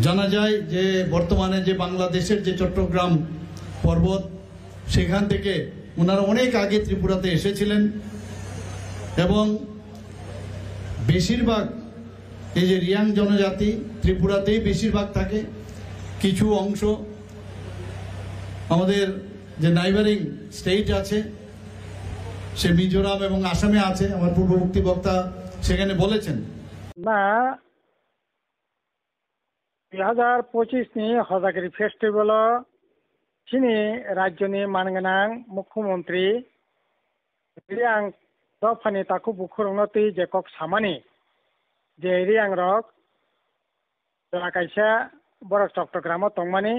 জানা যায় যে বর্তমানে যে বাংলাদেশের যে চট্টগ্রাম পর্বত সেখান থেকে ওনারা অনেক আগে ত্রিপুরাতে এসেছিলেন এবং বেশিরভাগ এই যে রিয়াং জনজাতি ত্রিপুরাতেই বেশিরভাগ থাকে। কিছু অংশ আমাদের যে নাইবারিং স্টেট আছে সে মিজোরাম এবং আসামে আছে। আমার পূর্ববর্তী বক্তা সেখানে বলেছেন না 2025 হজাগিরি फेस्टिवल चिनी राज्यनि मानगोनां मुख्यमंत्री रियां दफानि ताकु बुखुरंनति जेकक सामानि जे रियां रक जराकाइसा बरक चट्टग्राम तंगमानि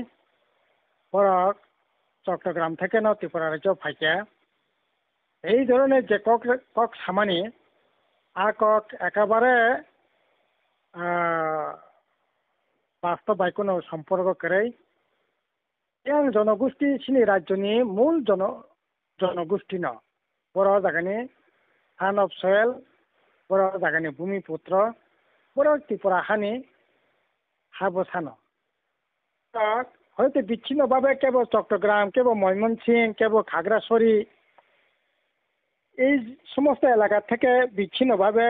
बरक चट्टग्राम থেকে ন ত্রিপুরা রাজ্য ফাইকে এই ধরনের যে কক সামানি আর কক একেবারে বাস্তব কোনো সম্পর্ক করে ইয়াং জনগোষ্ঠী চিনি রাজ্যনি মূল জনগোষ্ঠী ন বড় জায়গানি সান অফ সয়েল বড় জায়গানি ভূমিপুত্র বড় ত্রিপুরা হানি হাবসানো হয়তো বিচ্ছিন্নভাবে কেবল চট্টগ্রাম কেবল ময়মনসিং কেবল খাগড়াছড়ি এই সমস্ত এলাকা থেকে বিচ্ছিন্নভাবে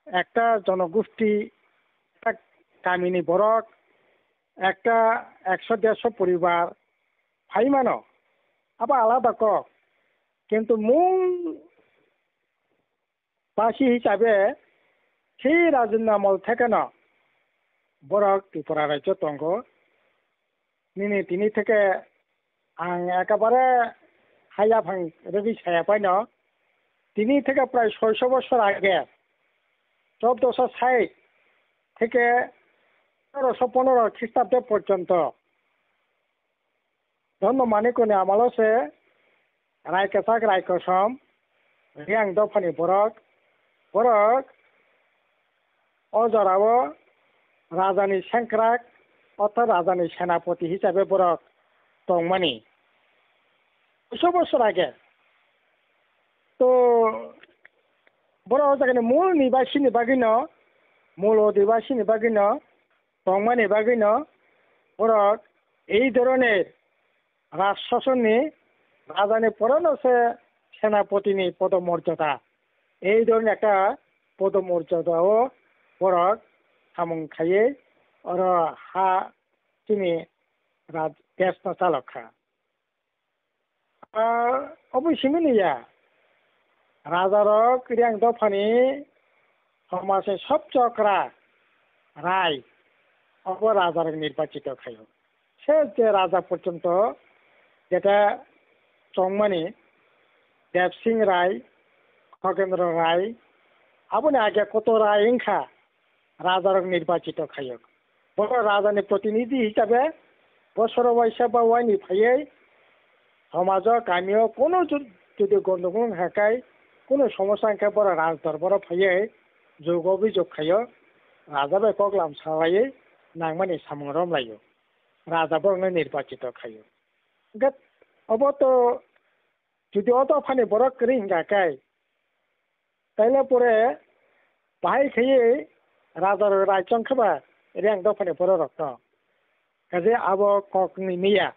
একটা জনগোষ্ঠী কামিনী বরক একটা 100-150 পরিবার ফাইমানো আবার আলাদা কক কিন্তু মূল বাসী হিসাবে সেই রাজন্য আমল থেকে ন বরক ত্রিপুরা রাজ্য তঙ্গ তিনি থেকে আং একেবারে হাইয়া ভাং রবি ছায়া পাই ন তিনি থেকে প্রায় 600 বছর আগে 1460 থেকে 1315 খ্রিস্টাব্দ পর্যন্ত ধন্য মানিকনি আমলসে রায়কেসাক রায়কসম রিয়াং দফানি বরক অজরাও রাজানি সেংক্রাক অর্থাৎ রাজানি সেনাপতি হিসাবে বরক তংমানি 200 বছর আগে তো বড় জায়গায় মূল নিবাসী বাগিন মূল অধিবাসী বাগিন তংমানি বাগিন বরক এই ধরনের রাজ শাসনী রাজানি পরানসে সেনাপতিনি পদমর্যাদা এই ধরনের একটা পদমর্যাদাও বরক সামং খাইয়ে আর হা তিনি রাজ দেশ চালকা অবশ্যই নিয়া রাজারক রিয়াং দফানি সমাজে সব চক্রা রায় অব রাজার নির্বাচিত খায় শেষ যে রাজা পর্যন্ত যেটা চংমানি দেবসিং রায় খগেন্দ্র রায় আপনি আগে কত রায় ইংখা রাজার নির্বাচিত খায় বড় রাজানি প্রতিনিধি হিসাবে বছর বয়সে বা ওয়াইনি ফাইয়ে সমাজ গামিও কোনো যদি গণ্ডগোল হাকায় কোনো সমস্যা হাঁকা বড় রাজদরবার ফাইয়ে যোগ অভিযোগ খায় রাজা বে কগলাম সালাইয়ে নাংমানি সামরম লাইयो রাজা বড় নির্বাচিত খায় অব তো যদি অত ফানি বড় করি হিঙ্গাকায় তাইলে পরে বাহাই খাইয়ে রাজার রায়চং খাবা রিয়াং দফানি বড় রক্ত কাজে আব ককনি মিয়া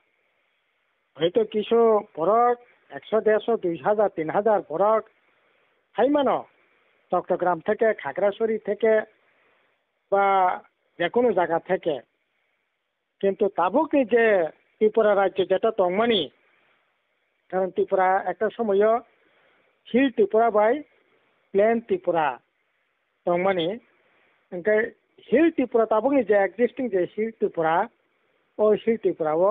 হয়তো কিছু বরক 100-150 2000 3000 বরক হাইমানো চট্টগ্রাম থেকে খাগড়াছড়ি থেকে বা যে কোনো জায়গা থেকে কিন্তু তাবুকি যে ত্রিপুরা রাজ্য যেটা তংমানি কারণ ত্রিপুরা একটা সময় hill Tripura by plain Tripura তংমানি ओंखाय हिल त्रिपुरा ताबुनि जे एक्जिस्टिंग जे हिल त्रिपुरा ओ हिल त्रिपुराओ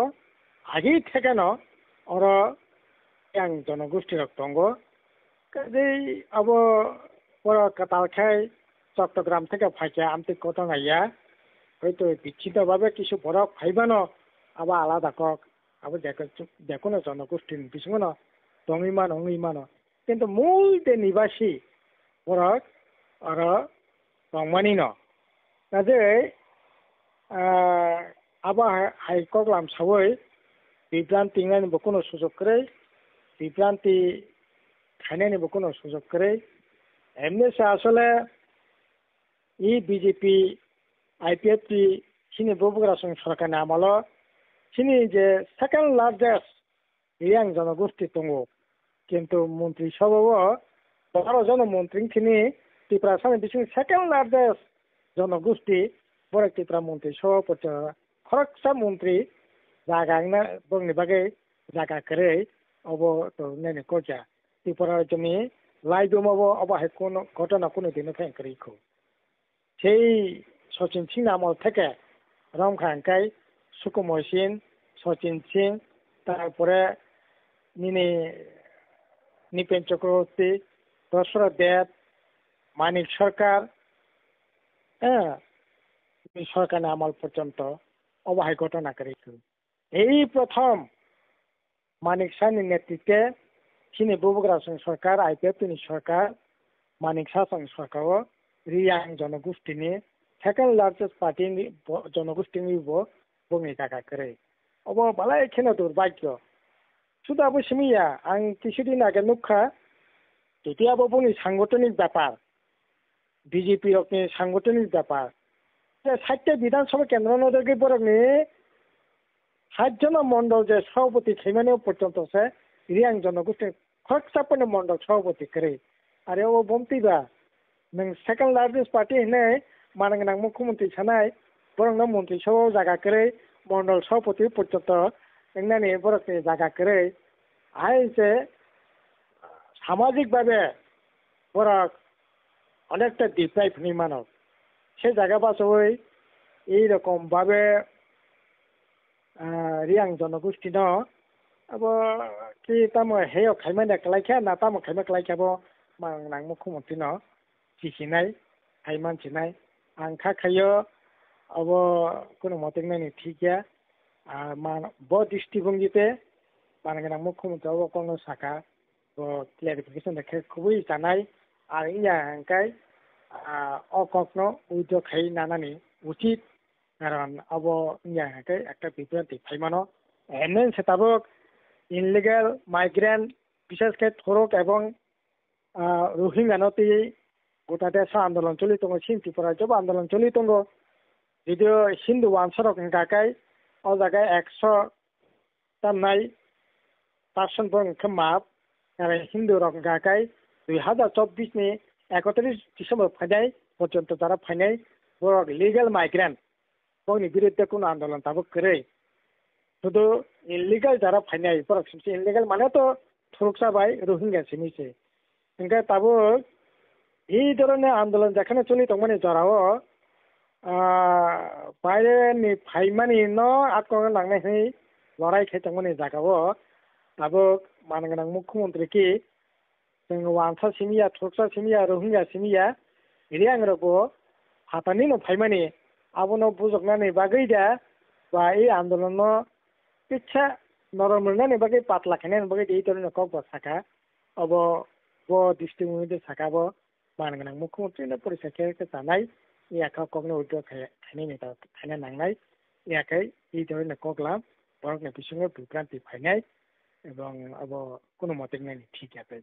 आगे ठेकानो और yang जनगोष्ठी दंगो काजै अब बर कातालखाय चट्टग्राम থেকে ফাইকে আমতে কত নাইয়া হয়তো বিচ্ছিন্নভাবে কিছু বড় ফাইবানো আবার আলাদা কক আবার দেখো না জনগোষ্ঠীর পিছনে দঙিমানো কিন্তু মূল যে নিবাসী বরক আর তংমানি ন কাজে আবার হাইকগলাম সাবই বিভ্রান্তি নিব কোনো সুযোগ করে বিভ্রান্তি খাইনে নিব কোনো সুযোগ করে এমনি আসলে ই BJP IPFT sini bobugara sung sarkar na amalo sini je second largest yang জনগোষ্ঠী tongo কিন্তু মন্ত্রী সভাও 12 জন মন্ত্রী তিনি ত্রিপুরা সামনে বিশিং সেকেন্ড লার্জেস্ট জনগোষ্ঠী বড় ত্রিপুরা মন্ত্রী সভা পর্যন্ত খরকসা মন্ত্রী জায়গা বংনি বাগে জায়গা করে অব তো নেনে কজা ত্রিপুরার জমি লাই দমাবো অবাহে কোন ঘটনা কোনো দিনে ফেন করিখো সেই সচিন সিং আমল থেকে রমখানকাই সুকুময় সিং সচিন সিং তারপরে নিপেন চক্রবর্তী দশরথ দেব মানিক সরকার সরকার আমল পর্যন্ত অবাহে ঘটনা করেছিল এই প্রথম মানিক শাহর নেতৃত্বে চীনে ববুগরা সরকার আইপিএফ সরকার মানিক শাহ সরকারও রিয়াং জনগোষ্ঠীনি সেকেন্ড লার্জেস্ট পার্টি জনগোষ্ঠীনি বমি জায়গা করে অব বালাই খেলে দুর্ভাগ্য শুধু আবু সিমিয়া আং কিছুদিন আগে নুখা তেতিয়াবো বুনি সাংগঠনিক ব্যাপার বিজেপি রকনি সাংগঠনিক ব্যাপার 60টা বিধানসভা কেন্দ্র নদী বরংনি 60 জন মন্ডল যে সভাপতি খেমানো পর্যন্ত সে রিয়াং জনগোষ্ঠী খরকসাপনে মন্ডল সভাপতি করে আরে ও বমতিবা নং সেকেন্ড লার্জেস্ট পার্টি হনে মানগনাং মুখ্যমন্ত্রী সানাই বরং মন্ত্রী সভা জায়গা করে মন্ডল সভাপতি পর্যন্ত এখানে বরকনি জায়গা করে আই যে সামাজিকভাবে বরক অনেকটা ডিপ্রাইভ হই মানব সে জায়গা বাসই এইরকম ভাবে রিয়াং জনগোষ্ঠী ন अब कि तम हेय खाइमान एकलाइखा ना तम खाइमा खाइखाबो मांगनां मुख्यमंत्री न चिखिनाय खाइमान चिनाय आं खा खायो अब कोनो मते नानि ठीकिया मान ब दृष्टिभंगिते मानगनां मुख्यमंत्री अब कोनो साका क्लियारिफिकेशन देखे खुबै जानाय आरो इया अंकाय अककनो उद्य खाइ नानानि उचित कारण अब इया अंकाय एकटा बिब्रांति फाइमानो एने सेताबो ইনলিগেল মাইগ্রেন্ট বিশেষ করে থরক এবং রোহিঙ্গানতি গোটা দেশ আন্দোলন চলি দङ চীন ত্রিপুরা জব আন্দোলন চলি দङ যদিও হিন্দু ওয়ানসরক গাকাই ও জায়গায় 100 তামনাই পার্সেন্ট বং মাপ আর হিন্দু রক গাকাই 2024 ni 31 ডিসেম্বর ফাইনাই পর্যন্ত যারা ফাইনাই বড় লিগ্যাল মাইগ্রেন্ট বংনি বিরুদ্ধে কোনো আন্দোলন তাবো করে শুধু ইলিগাল যারা ফাইনাই পরক্ষে ইলিগাল মানে তো থরকসা বাই রোহিঙ্গা সিমিছে ইনকা তাবো এই ধরনের আন্দোলন যেখানে চলি তখন জরাও বাইরে নি ফাইমানি ন আটকন লাংনাই হই লড়াই খাই তখন জাগাবো তাবো মানগনাং মুখ্যমন্ত্রী কি जों वानसा सिमिया थरकसा सिमिया रोहिंग्या सिमिया রিয়াং রবো হাতানি ন ফাইমানি আবনো বুজকনানি বাগৈদা বা এই আন্দোলন ইচ্ছা নরমরনানি বাগৈ পাতলা খানানি বাগৈ এই ধরনের কক সাকা अब ब দৃষ্টিভঙ্গিতে সাকাবো মানগনাং মুখ্যমন্ত্রী পরিচয় খেয়ে জানাই ইয়াকা কখনো উদ্যোগ খাইনি নেতা খাইনা নাংনাই ইয়াকাই এই ধরনের কগলাম বরং বিসঙ্গে বিভ্রান্তি ফাইনাই এবং अब কোনো মতে নানি ঠিক আছে